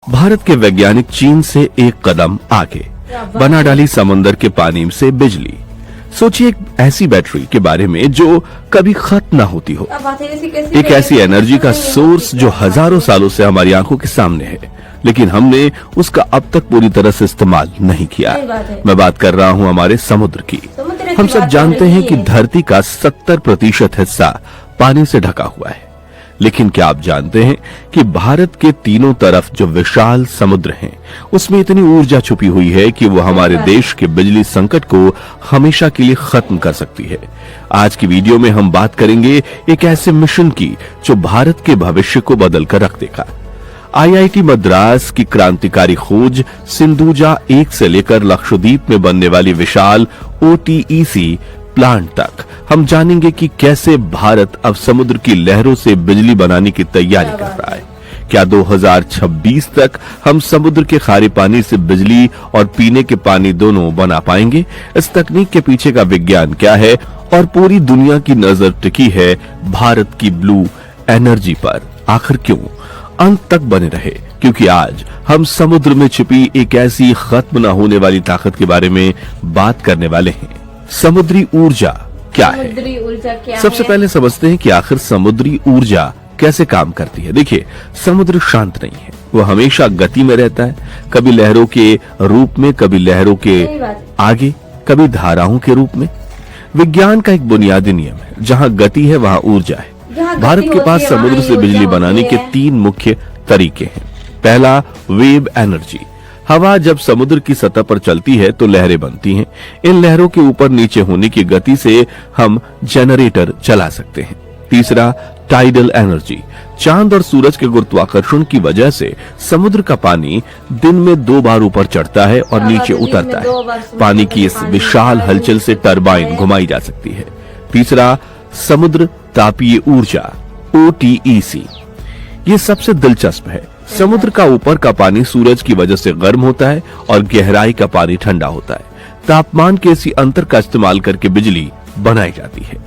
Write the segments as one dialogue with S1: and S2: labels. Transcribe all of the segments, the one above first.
S1: भारत के वैज्ञानिक चीन से एक कदम आगे बना डाली समंदर के पानी से बिजली। सोचिए एक ऐसी बैटरी के बारे में जो कभी खत्म ना होती हो, एक ऐसी एनर्जी का सोर्स जो हजारों सालों से हमारी आंखों के सामने है, लेकिन हमने उसका अब तक पूरी तरह से इस्तेमाल नहीं किया। मैं बात कर रहा हूं हमारे समुद्र की। हम सब जानते हैं कि धरती का 70% हिस्सा पानी से ढका हुआ है, लेकिन क्या आप जानते हैं कि भारत के तीनों तरफ जो विशाल समुद्र हैं, उसमें इतनी ऊर्जा छुपी हुई है कि वो हमारे देश के बिजली संकट को हमेशा के लिए खत्म कर सकती है। आज की वीडियो में हम बात करेंगे एक ऐसे मिशन की जो भारत के भविष्य को बदल कर रख देगा। आईआईटी मद्रास की क्रांतिकारी खोज सिंधुजा 1 से लेकर लक्षद्वीप में बनने वाली विशाल ओटीईसी प्लांट तक हम जानेंगे कि कैसे भारत अब समुद्र की लहरों से बिजली बनाने की तैयारी कर रहा है। क्या 2026 तक हम समुद्र के खारे पानी से बिजली और पीने के पानी दोनों बना पाएंगे? इस तकनीक के पीछे का विज्ञान क्या है और पूरी दुनिया की नजर टिकी है भारत की ब्लू एनर्जी पर। आखिर क्यों? अंत तक बने रहे, क्योंकि आज हम समुद्र में छिपी एक ऐसी खत्म न होने वाली ताकत के बारे में बात करने वाले हैं। समुद्री ऊर्जा क्या है? सबसे पहले समझते हैं कि आखिर समुद्री ऊर्जा कैसे काम करती है। देखिए, समुद्र शांत नहीं है, वो हमेशा गति में रहता है, कभी लहरों के रूप में, कभी लहरों के आगे, कभी धाराओं के रूप में। विज्ञान का एक बुनियादी नियम है, जहां गति है वहां ऊर्जा है। भारत के पास समुद्र से बिजली बनाने के 3 मुख्य तरीके हैं। पहला, वेव एनर्जी। हवा जब समुद्र की सतह पर चलती है तो लहरें बनती हैं। इन लहरों के ऊपर नीचे होने की गति से हम जनरेटर चला सकते हैं। तीसरा, टाइडल एनर्जी। चांद और सूरज के गुरुत्वाकर्षण की वजह से समुद्र का पानी दिन में 2 बार ऊपर चढ़ता है और नीचे उतरता है। पानी की इस विशाल हलचल से टरबाइन घुमाई जा सकती है। तीसरा, समुद्र तापीय ऊर्जा ओटीईसी। ये सबसे दिलचस्प है। समुद्र का ऊपर का पानी सूरज की वजह से गर्म होता है और गहराई का पानी ठंडा होता है। तापमान के इसी अंतर का इस्तेमाल करके बिजली बनाई जाती है।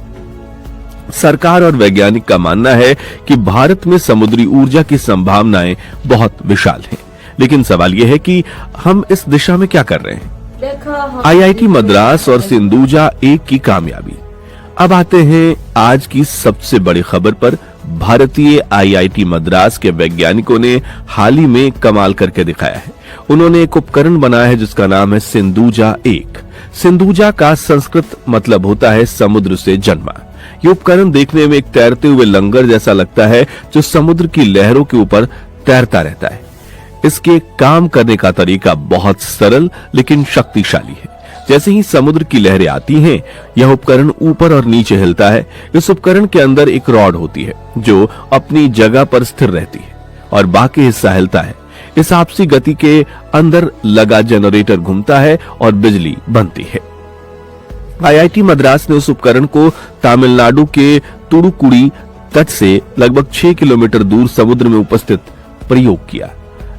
S1: सरकार और वैज्ञानिक का मानना है कि भारत में समुद्री ऊर्जा की संभावनाएं बहुत विशाल हैं, लेकिन सवाल यह है कि हम इस दिशा में क्या कर रहे हैं। आईआईटी मद्रास और सिंधुजा 1 की कामयाबी। अब आते हैं आज की सबसे बड़ी खबर पर। भारतीय आईआईटी मद्रास के वैज्ञानिकों ने हाल ही में कमाल करके दिखाया है। उन्होंने एक उपकरण बनाया है जिसका नाम है सिंधुजा 1। सिंधुजा का संस्कृत मतलब होता है समुद्र से जन्मा। ये उपकरण देखने में एक तैरते हुए लंगर जैसा लगता है जो समुद्र की लहरों के ऊपर तैरता रहता है। इसके काम करने का तरीका बहुत सरल लेकिन शक्तिशाली है। जैसे ही समुद्र की लहरें आती हैं, यह उपकरण ऊपर और नीचे हिलता है। इस उपकरण के अंदर एक रॉड होती है जो अपनी जगह पर स्थिर रहती है और बाकी हिस्सा हिलता है। इस आपसी गति के अंदर लगा जनरेटर घूमता है और बिजली बनती है। आईआईटी मद्रास ने उस उपकरण को तमिलनाडु के तुतुकुड़ी तट से लगभग 6 किलोमीटर दूर समुद्र में उपस्थित प्रयोग किया,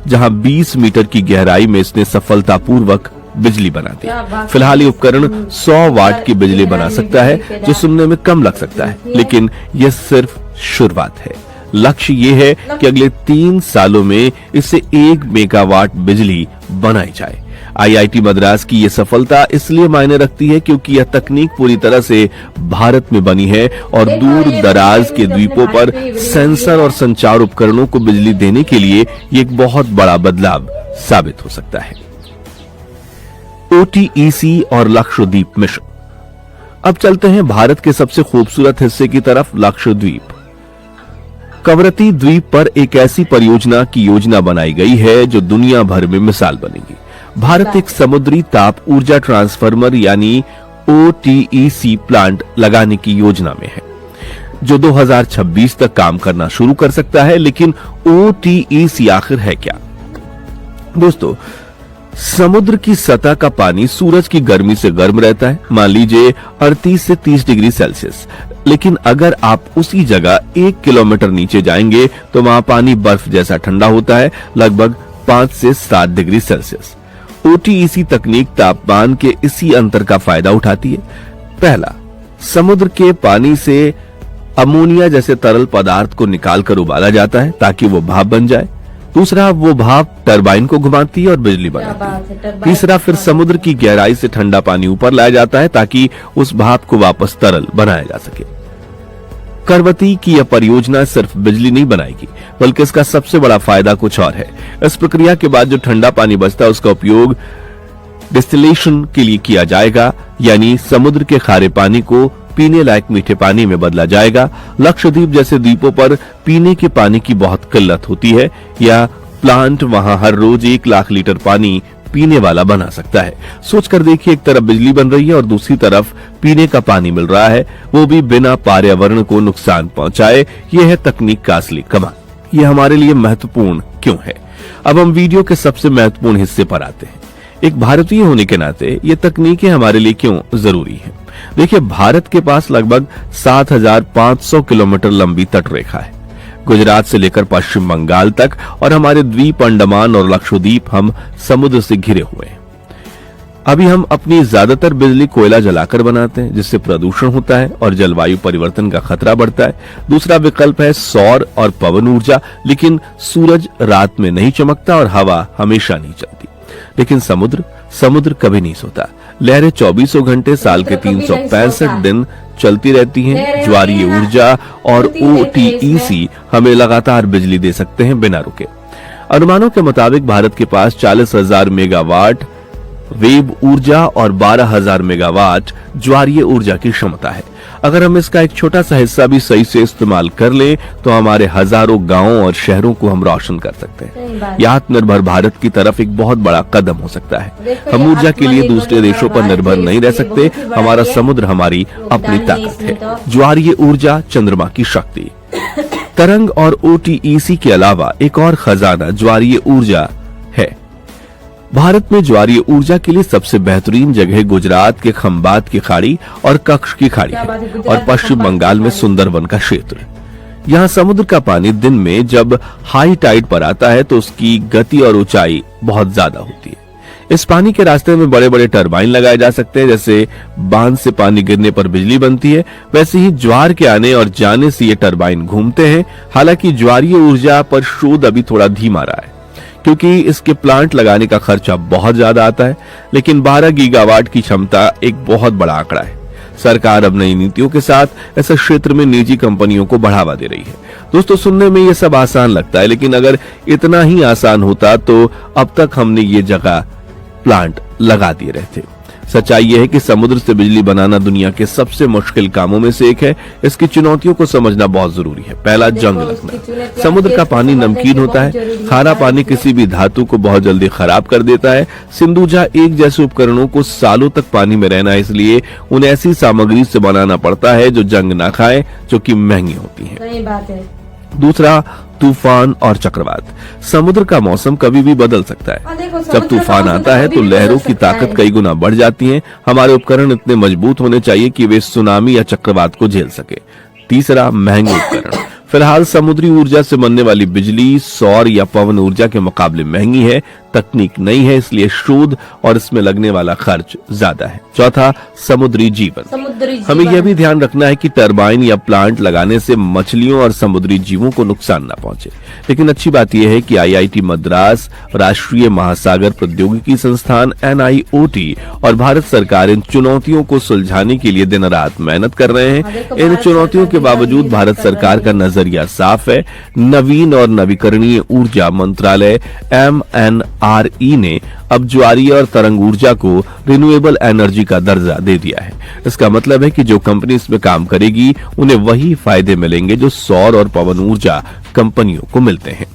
S1: जहां 20 मीटर की गहराई में इसने सफलतापूर्वक बिजली बना दी। फिलहाल ये उपकरण 100 वाट की बिजली बना सकता है, जो सुनने में कम लग सकता है, लेकिन यह सिर्फ शुरुआत है। लक्ष्य ये है कि अगले 3 सालों में इससे 1 मेगावाट बिजली बनाई जाए। आईआईटी मद्रास की यह सफलता इसलिए मायने रखती है क्योंकि यह तकनीक पूरी तरह से भारत में बनी है और दूर दराज के द्वीपों पर सेंसर और संचार उपकरणों को बिजली देने के लिए ये एक बहुत बड़ा बदलाव साबित हो सकता है। ओटीईसी और लक्षद्वीप मिशन। अब चलते हैं भारत के सबसे खूबसूरत हिस्से की तरफ, लक्षद्वीप। कवरत्ती द्वीप पर एक ऐसी परियोजना की योजना बनाई गई है जो दुनिया भर में मिसाल बनेगी। भारत एक समुद्री ताप ऊर्जा ट्रांसफार्मर यानी ओटीईसी प्लांट लगाने की योजना में है, जो 2026 तक काम करना शुरू कर सकता है। लेकिन ओटीईसी आखिर है क्या? दोस्तों, समुद्र की सतह का पानी सूरज की गर्मी से गर्म रहता है, मान लीजिए 38 से 30 डिग्री सेल्सियस। लेकिन अगर आप उसी जगह 1 किलोमीटर नीचे जाएंगे तो वहां पानी बर्फ जैसा ठंडा होता है, लगभग 5 से 7 डिग्री सेल्सियस। ओटीईसी तकनीक तापमान के इसी अंतर का फायदा उठाती है। पहला, समुद्र के पानी से अमोनिया जैसे तरल पदार्थ को निकालकर उबाला जाता है ताकि वो भाप बन जाए। दूसरा, वो भाप टरबाइन को घुमाती है और बिजली बनाती है। तीसरा, फिर समुद्र की गहराई से ठंडा पानी ऊपर लाया जाता है ताकि उस भाप को वापस तरल बनाया जा सके। करवती की यह परियोजना सिर्फ बिजली नहीं बनाएगी, बल्कि इसका सबसे बड़ा फायदा कुछ और है। इस प्रक्रिया के बाद जो ठंडा पानी बचता है उसका उपयोग डिस्टिलेशन के लिए किया जाएगा, यानी समुद्र के खारे पानी को पीने लायक मीठे पानी में बदला जाएगा। लक्षद्वीप जैसे द्वीपों पर पीने के पानी की बहुत किल्लत होती है। यह प्लांट वहां हर रोज 1 लाख लीटर पानी पीने वाला बना सकता है। सोचकर देखिए, एक तरफ बिजली बन रही है और दूसरी तरफ पीने का पानी मिल रहा है, वो भी बिना पर्यावरण को नुकसान पहुंचाए। यह है तकनीक का असली कमाल। यह हमारे लिए महत्वपूर्ण क्यों है? अब हम वीडियो के सबसे महत्वपूर्ण हिस्से पर आते हैं। एक भारतीय होने के नाते ये तकनीकें हमारे लिए क्यों जरूरी हैं? देखिए, भारत के पास लगभग 7,500 किलोमीटर लंबी तटरेखा है, गुजरात से लेकर पश्चिम बंगाल तक, और हमारे द्वीप अंडमान और लक्षद्वीप हम समुद्र से घिरे हुए हैं। अभी हम अपनी ज्यादातर बिजली कोयला जलाकर बनाते हैं, जिससे प्रदूषण होता है और जलवायु परिवर्तन का खतरा बढ़ता है। दूसरा विकल्प है सौर और पवन ऊर्जा, लेकिन सूरज रात में नहीं चमकता और हवा हमेशा नहीं चलती। लेकिन समुद्र कभी नहीं सोता। लहरें 24 घंटे साल के 365 दिन चलती रहती हैं। ज्वारीय ऊर्जा और OTEC हमें लगातार बिजली दे सकते हैं बिना रुके। अनुमानों के मुताबिक भारत के पास 40,000 मेगावाट वेव ऊर्जा और 12,000 मेगावाट ज्वारीय ऊर्जा की क्षमता है। अगर हम इसका एक छोटा सा हिस्सा भी सही से इस्तेमाल कर लें तो हमारे हजारों गांवों और शहरों को हम रोशन कर सकते हैं। यह आत्मनिर्भर भारत की तरफ एक बहुत बड़ा कदम हो सकता है। हम ऊर्जा के लिए दूसरे देशों पर निर्भर नहीं रह सकते। हमारा समुद्र हमारी अपनी ताकत है। ज्वारीय ऊर्जा, चंद्रमा की शक्ति। तरंग और OTEC के अलावा एक और खजाना ज्वारीय ऊर्जा है। भारत में ज्वारीय ऊर्जा के लिए सबसे बेहतरीन जगह गुजरात के खंबात की खाड़ी और कच्छ की खाड़ी है, और पश्चिम बंगाल में सुंदरवन का क्षेत्र। यहाँ समुद्र का पानी दिन में जब हाई टाइड पर आता है तो उसकी गति और ऊंचाई बहुत ज्यादा होती है। इस पानी के रास्ते में बड़े बड़े टरबाइन लगाए जा सकते हैं। जैसे बांध से पानी गिरने पर बिजली बनती है, वैसे ही ज्वार के आने और जाने से ये टरबाइन घूमते हैं। हालांकि ज्वारीय ऊर्जा पर शोध अभी थोड़ा धीमा रहा है, क्योंकि इसके प्लांट लगाने का खर्चा बहुत ज्यादा आता है। लेकिन 12 गीगावाट की क्षमता एक बहुत बड़ा आंकड़ा है। सरकार अब नई नीतियों के साथ ऐसे क्षेत्र में निजी कंपनियों को बढ़ावा दे रही है। दोस्तों, सुनने में ये सब आसान लगता है, लेकिन अगर इतना ही आसान होता तो अब तक हमने ये जगह प्लांट लगा दिए रहते। सच्चाई यह है कि समुद्र से बिजली बनाना दुनिया के सबसे मुश्किल कामों में से एक है। इसकी चुनौतियों को समझना बहुत जरूरी है। पहला, जंग लगना। समुद्र का पानी नमकीन होता है। खारा पानी किसी भी धातु को बहुत जल्दी खराब कर देता है। सिंधुजा एक जैसे उपकरणों को सालों तक पानी में रहना है, इसलिए उन्हें ऐसी सामग्री से बनाना पड़ता है जो जंग ना खाए, जो कि महंगी होती है। सही बात है। दूसरा, तूफान और चक्रवात। समुद्र का मौसम कभी भी बदल सकता है। जब तूफान आता है तो लहरों की ताकत कई गुना बढ़ जाती है। हमारे उपकरण इतने मजबूत होने चाहिए कि वे सुनामी या चक्रवात को झेल सके। तीसरा, महंगे उपकरण। फिलहाल समुद्री ऊर्जा से बनने वाली बिजली सौर या पवन ऊर्जा के मुकाबले महंगी है। तकनीक नई है, इसलिए शोध और इसमें लगने वाला खर्च ज्यादा है। चौथा, समुद्री जीवन। हमें यह भी ध्यान रखना है कि टरबाइन या प्लांट लगाने से मछलियों और समुद्री जीवों को नुकसान न पहुंचे। लेकिन अच्छी बात यह है कि IIT मद्रास, राष्ट्रीय महासागर प्रौद्योगिकी संस्थान NIOT और भारत सरकार इन चुनौतियों को सुलझाने के लिए दिन रात मेहनत कर रहे हैं। इन चुनौतियों के बावजूद भारत सरकार का नजरिया साफ है। नवीन और नवीकरणीय ऊर्जा मंत्रालय MNRE ने अब ज्वारीय और तरंग ऊर्जा को रिन्यूएबल एनर्जी का दर्जा दे दिया है। इसका मतलब है कि जो कंपनी इसमें काम करेगी उन्हें वही फायदे मिलेंगे जो सौर और पवन ऊर्जा कंपनियों को मिलते हैं।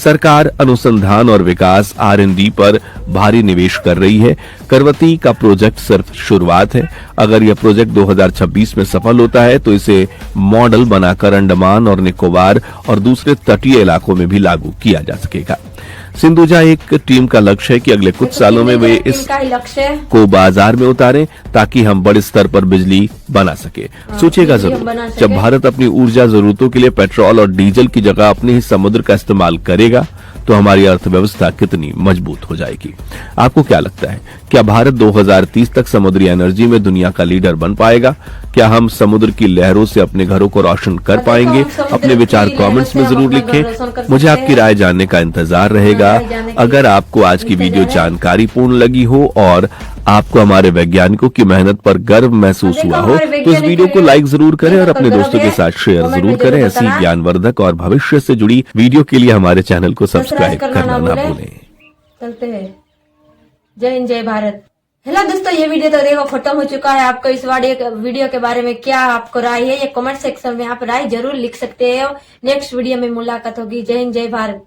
S1: सरकार अनुसंधान और विकास R&D पर भारी निवेश कर रही है। करवती का प्रोजेक्ट सिर्फ शुरुआत है। अगर यह प्रोजेक्ट 2026 में सफल होता है तो इसे मॉडल बनाकर अंडमान और निकोबार और दूसरे तटीय इलाकों में भी लागू किया जा सकेगा। सिंधुजा एक टीम का लक्ष्य है कि अगले कुछ सालों में वे इस को बाजार में उतारें ताकि हम बड़े स्तर पर बिजली बना सके। सोचिएगा जरूर, जब भारत अपनी ऊर्जा जरूरतों के लिए पेट्रोल और डीजल की जगह अपने ही समुद्र का इस्तेमाल करेगा तो हमारी अर्थव्यवस्था कितनी मजबूत हो जाएगी। आपको क्या लगता है, क्या भारत 2030 तक समुद्री एनर्जी में दुनिया का लीडर बन पाएगा? क्या हम समुद्र की लहरों से अपने घरों को रोशन कर पाएंगे? अपने विचार कमेंट्स में जरूर लिखें। मुझे आपकी राय जानने का इंतजार रहेगा। अगर आपको आज की वीडियो जानकारीपूर्ण लगी हो और आपको हमारे वैज्ञानिकों की मेहनत पर गर्व महसूस हुआ हो तो इस वीडियो को लाइक जरूर करें और अपने दोस्तों के साथ शेयर जरूर करें। ऐसी ज्ञानवर्धक और भविष्य से जुड़ी वीडियो के लिए हमारे चैनल को सब्सक्राइब करना ना भूलें।
S2: चलते हैं। जय हिंद, जय भारत। हेलो दोस्तों, ये वीडियो तो देखो खत्म हो चुका है। आपको इस वीडियो के बारे में क्या आपको राय है, ये कमेंट सेक्शन में आप राय जरूर लिख सकते हो। नेक्स्ट वीडियो में मुलाकात होगी। जय हिंद, जय भारत।